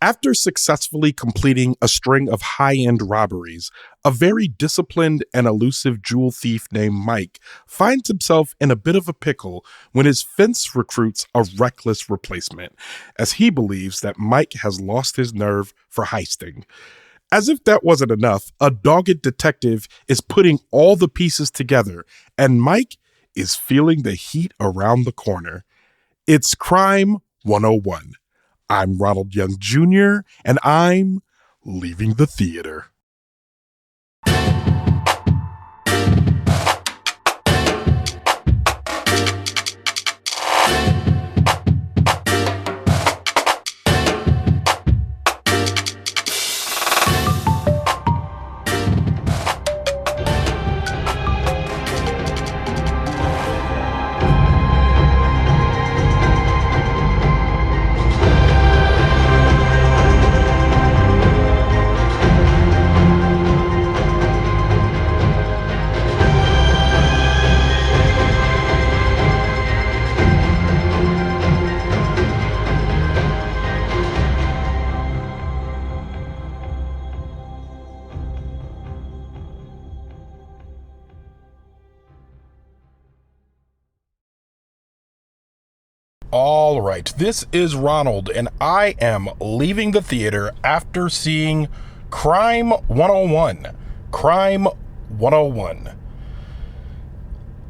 After successfully completing a string of high-end robberies, a very disciplined and elusive jewel thief named Mike finds himself in a bit of a pickle when his fence recruits a reckless replacement, as he believes that Mike has lost his nerve for heisting. As if that wasn't enough, a dogged detective is putting all the pieces together, and Mike is feeling the heat around the corner. It's Crime 101. I'm Ronald Young Jr., and I'm leaving the theater. All right, this is Ronald, and I am leaving the theater after seeing Crime 101. Crime 101.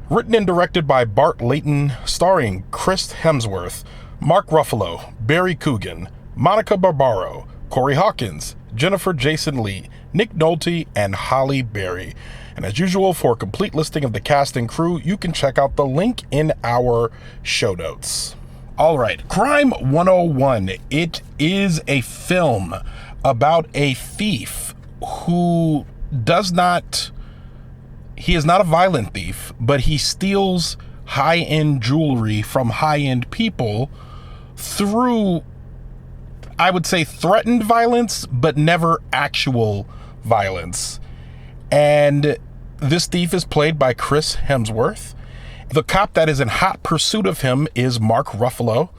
Written and directed by Bart, Layton, starring Chris Hemsworth, Mark Ruffalo, Barry Keoghan, Monica Barbaro, Corey Hawkins, Jennifer Jason Leigh, Nick Nolte, and Halle Berry. And as usual, for a complete listing of the cast and crew, you can check out the link in our show notes. All right, Crime 101. It is a film about a thief who is not a violent thief, but he steals high-end jewelry from high-end people through, I would say, threatened violence, but never actual violence. And this thief is played by Chris Hemsworth. The cop that is in hot pursuit of him is Mark Ruffalo.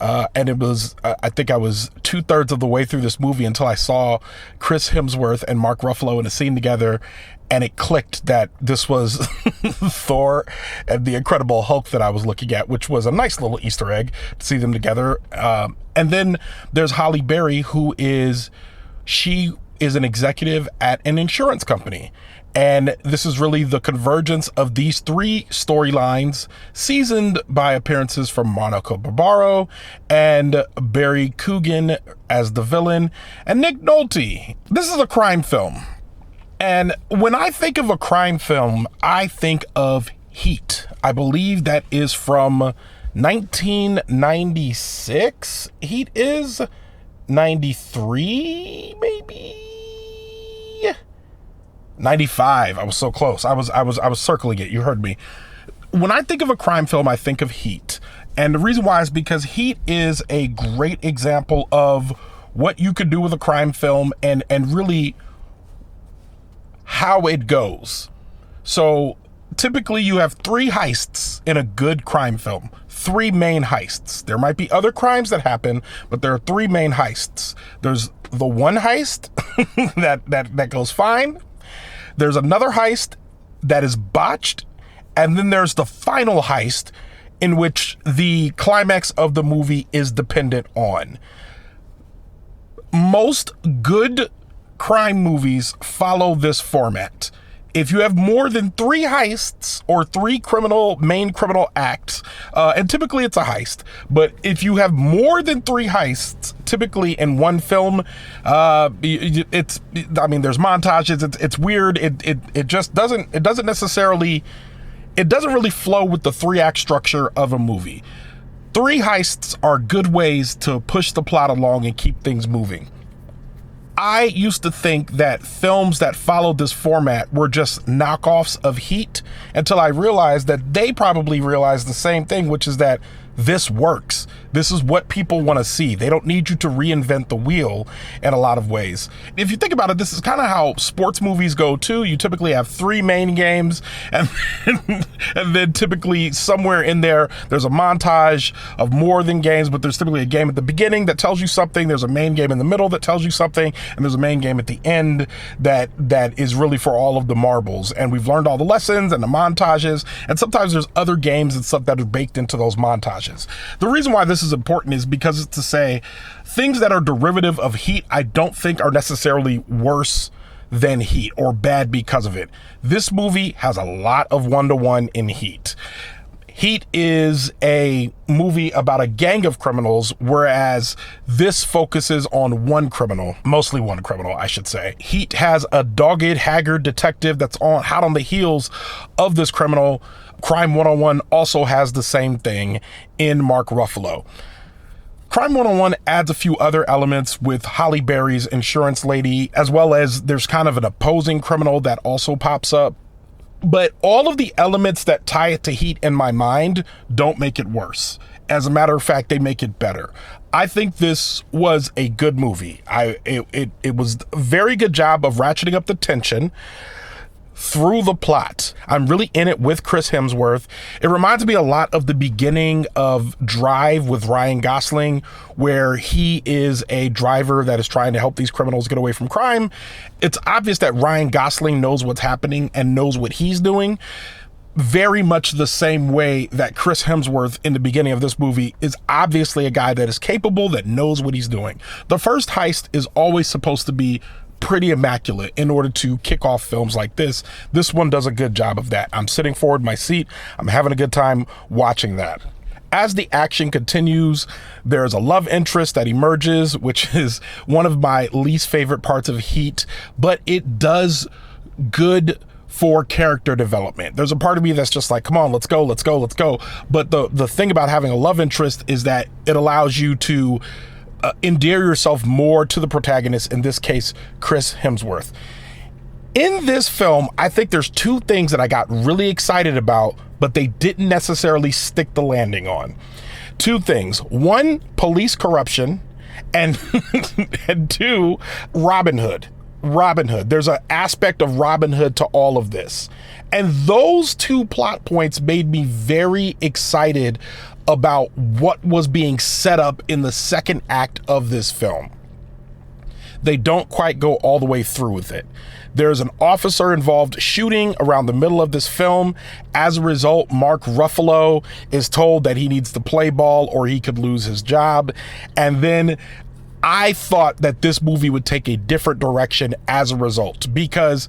And it was, I think I was 2/3 of the way through this movie until I saw Chris Hemsworth and Mark Ruffalo in a scene together, and it clicked that this was Thor and the Incredible Hulk that I was looking at, which was a nice little Easter egg to see them together. And then there's Halle Berry, she is an executive at an insurance company. And this is really the convergence of these three storylines, seasoned by appearances from Monica Barbaro and Barry Keoghan as the villain, and Nick Nolte. This is a crime film. And when I think of a crime film, I think of Heat. I believe that is from 1996. Heat is 93, maybe? 95. I was so close. I was circling it. You heard me. When I think of a crime film, I think of Heat. And the reason why is because Heat is a great example of what you could do with a crime film and really how it goes. So typically you have three heists in a good crime film. Three main heists. There might be other crimes that happen, but there are three main heists. There's the one heist that goes fine. There's another heist that is botched, and then there's the final heist in which the climax of the movie is dependent on. Most good crime movies follow this format. If you have more than three heists or three main criminal acts, and typically it's a heist, but if you have more than three heists, typically in one film, there's montages. It's weird. It doesn't really flow with the 3-act structure of a movie. Three heists are good ways to push the plot along and keep things moving. I used to think that films that followed this format were just knockoffs of Heat until I realized that they probably realized the same thing, which is that this works. This is what people want to see. They don't need you to reinvent the wheel in a lot of ways. If you think about it, this is kind of how sports movies go too. You typically have 3 main games, and then typically somewhere in there's a montage of more than games, but there's typically a game at the beginning that tells you something. There's a main game in the middle that tells you something, and there's a main game at the end that is really for all of the marbles. And we've learned all the lessons and the montages, and sometimes there's other games and stuff that are baked into those montages. The reason why this is important is because it's to say things that are derivative of Heat, I don't think are necessarily worse than Heat or bad because of it. This movie has a lot of one-to-one in Heat. Heat is a movie about a gang of criminals, whereas this focuses on one criminal, mostly one criminal, I should say. Heat has a dogged, haggard detective that's hot on the heels of this criminal. Crime 101 also has the same thing in Mark Ruffalo. Crime 101 adds a few other elements with Halle Berry's insurance lady, as well as there's kind of an opposing criminal that also pops up. But all of the elements that tie it to Heat in my mind don't make it worse. As a matter of fact, they make it better. I think this was a good movie. It was a very good job of ratcheting up the tension through the plot. I'm really in it with Chris Hemsworth. It reminds me a lot of the beginning of Drive with Ryan Gosling, where he is a driver that is trying to help these criminals get away from crime. It's obvious that Ryan Gosling knows what's happening and knows what he's doing. Very much the same way that Chris Hemsworth in the beginning of this movie is obviously a guy that is capable, that knows what he's doing. The first heist is always supposed to be pretty immaculate in order to kick off films like this. This one does a good job of that. I'm sitting forward in my seat. I'm having a good time watching that. As the action continues, there's a love interest that emerges, which is one of my least favorite parts of Heat, but it does good for character development. There's a part of me that's just like, come on, let's go. But the thing about having a love interest is that it allows you to endear yourself more to the protagonist, in this case, Chris Hemsworth. In this film, I think there's 2 things that I got really excited about, but they didn't necessarily stick the landing on. 2 things. 1, police corruption, and and 2, Robin Hood. There's an aspect of Robin Hood to all of this. And those 2 plot points made me very excited about what was being set up in the second act of this film. They don't quite go all the way through with it. There's an officer involved shooting around the middle of this film. As a result, Mark Ruffalo is told that he needs to play ball or he could lose his job. And then I thought that this movie would take a different direction as a result, because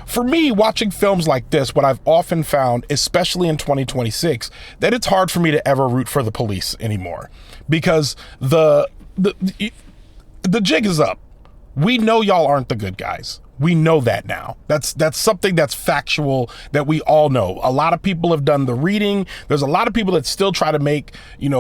for me, watching films like this, what I've often found, especially in 2026, that it's hard for me to ever root for the police anymore, because the jig is up. We know y'all aren't the good guys. We know that now. That's something that's factual that we all know. A lot of people have done the reading. There's a lot of people that still try to make,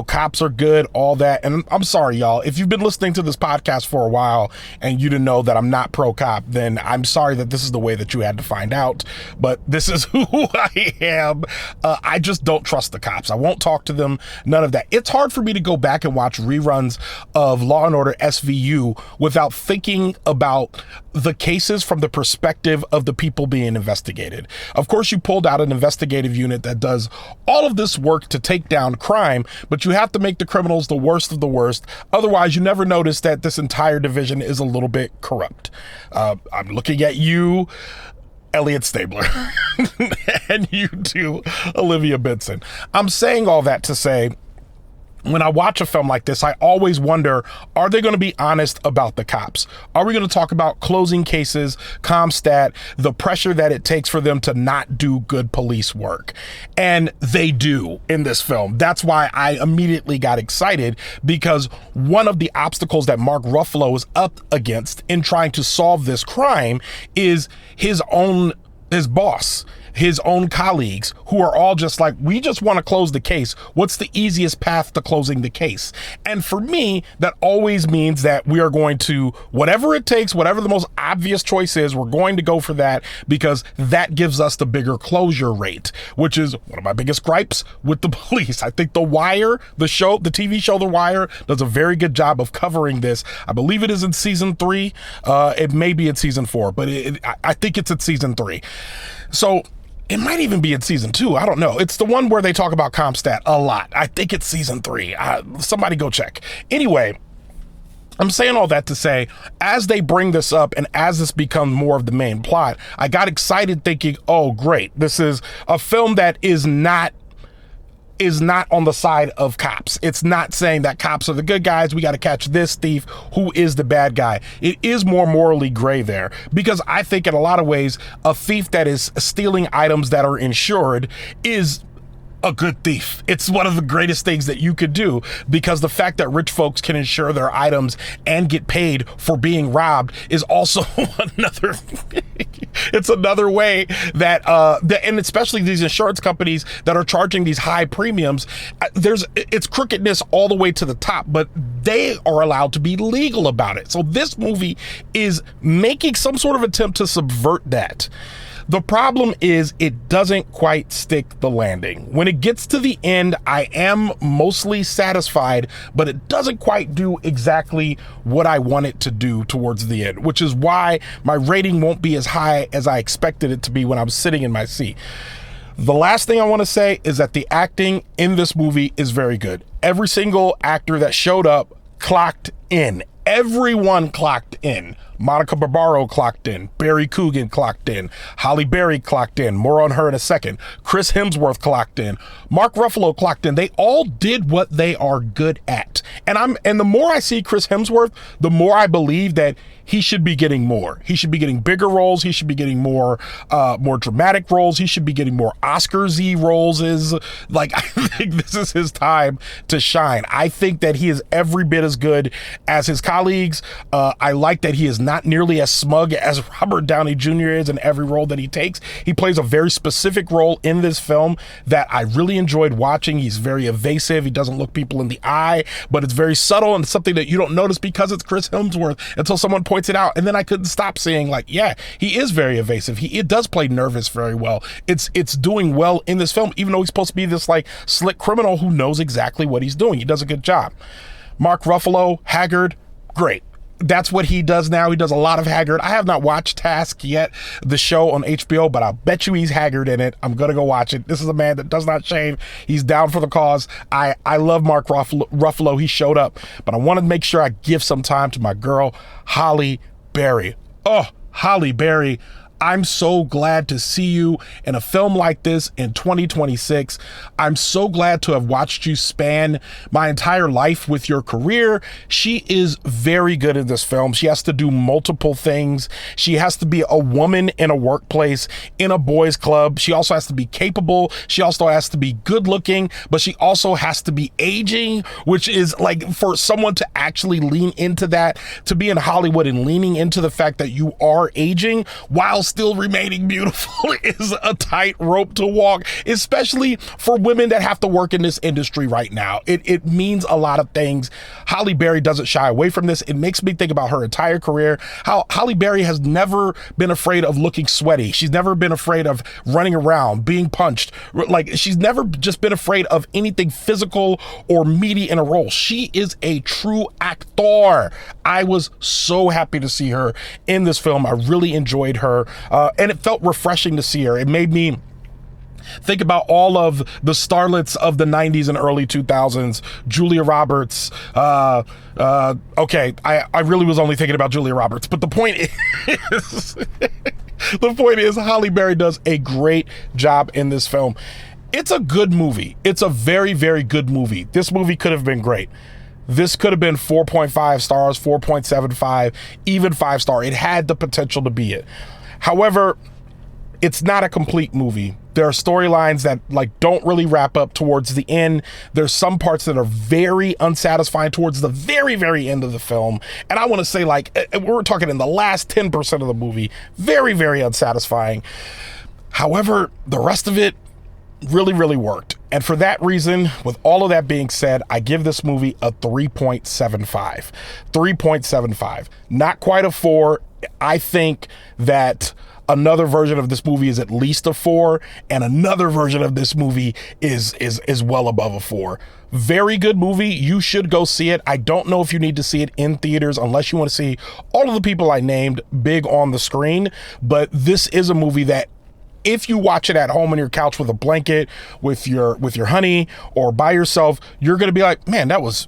cops are good, all that. And I'm sorry, y'all. If you've been listening to this podcast for a while and you didn't know that I'm not pro-cop, then I'm sorry that this is the way that you had to find out. But this is who I am. I just don't trust the cops. I won't talk to them. None of that. It's hard for me to go back and watch reruns of Law & Order SVU without thinking about the cases from the perspective of the people being investigated. Of course, you pulled out an investigative unit that does all of this work to take down crime, but you have to make the criminals the worst of the worst. Otherwise, you never notice that this entire division is a little bit corrupt. I'm looking at you, Elliot Stabler, and you too, Olivia Benson. I'm saying all that to say, when I watch a film like this, I always wonder, are they going to be honest about the cops? Are we going to talk about closing cases, CompStat, the pressure that it takes for them to not do good police work? And they do in this film. That's why I immediately got excited, because one of the obstacles that Mark Ruffalo is up against in trying to solve this crime is his boss. his own colleagues who are all just like, we just want to close the case. What's the easiest path to closing the case? And for me, that always means that we are going to, whatever it takes, whatever the most obvious choice is, we're going to go for that because that gives us the bigger closure rate, which is one of my biggest gripes with the police. I think The Wire, the TV show The Wire, does a very good job of covering this. I believe it is in season 3. It may be in season 4, but I think it's in season 3. So it might even be in season 2. I don't know. It's the one where they talk about CompStat a lot. I think it's season 3. Somebody go check. Anyway, I'm saying all that to say, as they bring this up and as this becomes more of the main plot, I got excited thinking, oh, great. This is a film that is not on the side of cops. It's not saying that cops are the good guys. We got to catch this thief who is the bad guy. It is more morally gray there because I think in a lot of ways, a thief that is stealing items that are insured is a good thief. It's one of the greatest things that you could do because the fact that rich folks can insure their items and get paid for being robbed is also it's another way that and especially these insurance companies that are charging these high premiums, it's crookedness all the way to the top, but they are allowed to be legal about it. So this movie is making some sort of attempt to subvert that. The problem is it doesn't quite stick the landing. When it gets to the end, I am mostly satisfied, but it doesn't quite do exactly what I want it to do towards the end, which is why my rating won't be as high as I expected it to be when I was sitting in my seat. The last thing I want to say is that the acting in this movie is very good. Every single actor that showed up clocked in. Everyone clocked in. Monica Barbaro clocked in. Barry Keoghan clocked in. Halle Berry clocked in. More on her in a second. Chris Hemsworth clocked in. Mark Ruffalo clocked in. They all did what they are good at. And the more I see Chris Hemsworth, the more I believe that he should be getting more. He should be getting bigger roles. He should be getting more dramatic roles. He should be getting more Oscars-y roles. I think this is his time to shine. I think that he is every bit as good as his colleagues. I like that he is not nearly as smug as Robert Downey Jr. is in every role that he takes. He plays a very specific role in this film that I really enjoyed watching. He's very evasive. He doesn't look people in the eye, but it's very subtle and something that you don't notice because it's Chris Hemsworth until someone points it out. And then I couldn't stop saying, like, yeah, he is very evasive. It does play nervous very well. It's doing well in this film, even though he's supposed to be this like slick criminal who knows exactly what he's doing. He does a good job. Mark Ruffalo, Haggard, great. That's what he does now. He does a lot of Haggard. I have not watched Task yet, the show on HBO, but I'll bet you he's Haggard in it. I'm going to go watch it. This is a man that does not shave. He's down for the cause. I love Mark Ruffalo. He showed up, but I want to make sure I give some time to my girl, Halle Berry. Oh, Halle Berry. I'm so glad to see you in a film like this in 2026. I'm so glad to have watched you span my entire life with your career. She is very good in this film. She has to do multiple things. She has to be a woman in a workplace, in a boys club. She also has to be capable. She also has to be good looking, but she also has to be aging, which is like for someone to actually lean into that, to be in Hollywood and leaning into the fact that you are aging while still remaining beautiful is a tight rope to walk, especially for women that have to work in this industry right now. It means a lot of things. Halle Berry doesn't shy away from this. It makes me think about her entire career, how Halle Berry has never been afraid of looking sweaty. She's never been afraid of running around, being punched. Like, she's never just been afraid of anything physical or meaty in a role. She is a true actor. I was so happy to see her in this film. I really enjoyed her. And it felt refreshing to see her. It made me think about all of the starlets of the 90s and early 2000s. Julia Roberts. Okay, I really was only thinking about Julia Roberts. But the point is, Halle Berry does a great job in this film. It's a good movie. It's a very, very good movie. This movie could have been great. This could have been 4.5 stars, 4.75, even 5-star. It had the potential to be it. However, it's not a complete movie. There are storylines that don't really wrap up towards the end. There's some parts that are very unsatisfying towards the very, very end of the film. And I want to say, we're talking in the last 10% of the movie, very, very unsatisfying. However, the rest of it really, really worked. And for that reason, with all of that being said, I give this movie a 3.75. 3.75. Not quite a 4. I think that another version of this movie is at least a 4, and another version of this movie is well above a 4. Very good movie. You should go see it. I don't know if you need to see it in theaters unless you want to see all of the people I named big on the screen, but this is a movie that if you watch it at home on your couch with a blanket, with your honey, or by yourself, you're gonna be like, man, I want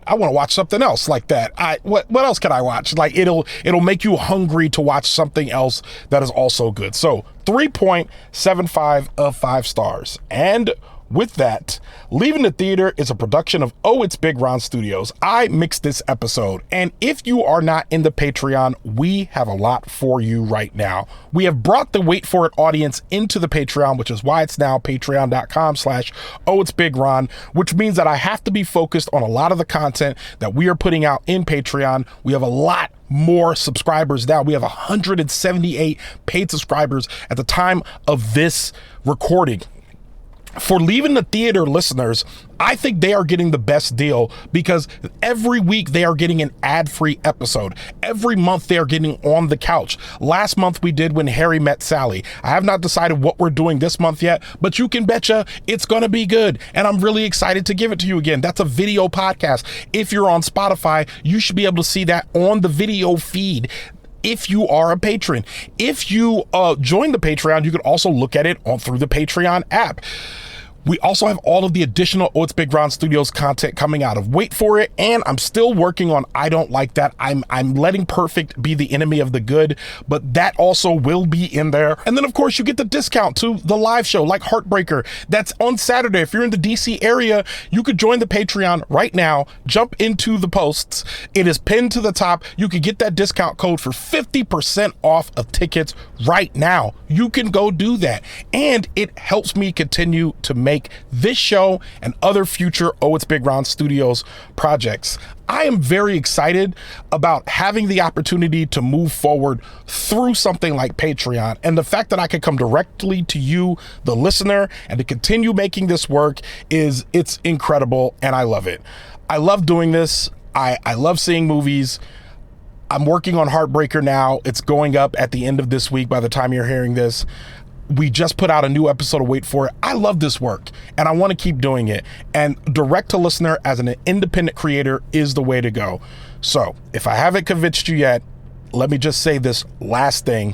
to watch something else like that. What else can I watch? Like it'll make you hungry to watch something else that is also good. So 3.75 of 5 stars. And with that, Leaving the Theater is a production of Oh It's Big Ron Studios. I mixed this episode, and if you are not in the Patreon, we have a lot for you right now. We have brought the Wait For It audience into the Patreon, which is why it's now patreon.com/Oh It's Big Ron, which means that I have to be focused on a lot of the content that we are putting out in Patreon. We have a lot more subscribers now. We have 178 paid subscribers at the time of this recording. For Leaving the Theater listeners, I think they are getting the best deal because every week they are getting an ad-free episode. Every month they are getting On the Couch. Last month we did When Harry Met Sally. I have not decided what we're doing this month yet, but you can betcha it's going to be good. And I'm really excited to give it to you again. That's a video podcast. If you're on Spotify, you should be able to see that on the video feed. If you are a patron, if you join the Patreon, you can also look at it through the Patreon app. We also have all of the additional Oh It's Big Ron Studios content coming out of Wait For It, and I'm still working on I Don't Like That. I'm letting perfect be the enemy of the good, but that also will be in there. And then of course you get the discount to the live show like Heartbreaker. That's on Saturday. If you're in the DC area, you could join the Patreon right now. Jump into the posts. It is pinned to the top. You could get that discount code for 50% off of tickets right now. You can go do that. And it helps me continue to make this show and other future Oh It's Big Ron Studios projects. I am very excited about having the opportunity to move forward through something like Patreon, and the fact that I can come directly to you, the listener, and to continue making this work it's incredible, and I love it. I love doing this. I love seeing movies. I'm working on Heartbreaker now. It's going up at the end of this week by the time you're hearing this. We just put out a new episode of Wait For It. I love this work and I want to keep doing it. And direct to listener as an independent creator is the way to go. So if I haven't convinced you yet, let me just say this last thing.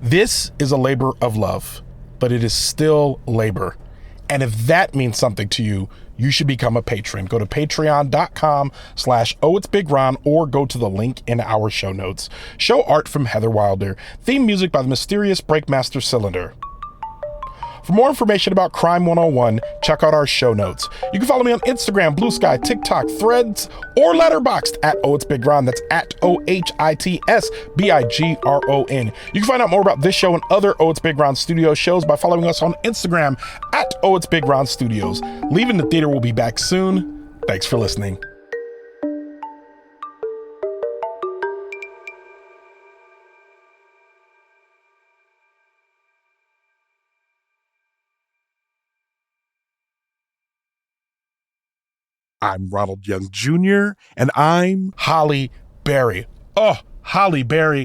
This is a labor of love, but it is still labor. And if that means something to you, you should become a patron. Go to patreon.com/Oh It's Big Ron or go to the link in our show notes. Show art from Heather Wilder. Theme music by the mysterious Breakmaster Cylinder. For more information about Crime 101, check out our show notes. You can follow me on Instagram, Blue Sky, TikTok, Threads, or Letterboxd at Oh It's Big Ron. That's at OHITSBIGRON. You can find out more about this show and other Oh It's Big Ron Studios shows by following us on Instagram at Oh It's Big Ron Studios. Leaving the Theater will be back soon. Thanks for listening. I'm Ronald Young Jr., and I'm Halle Berry. Oh, Halle Berry.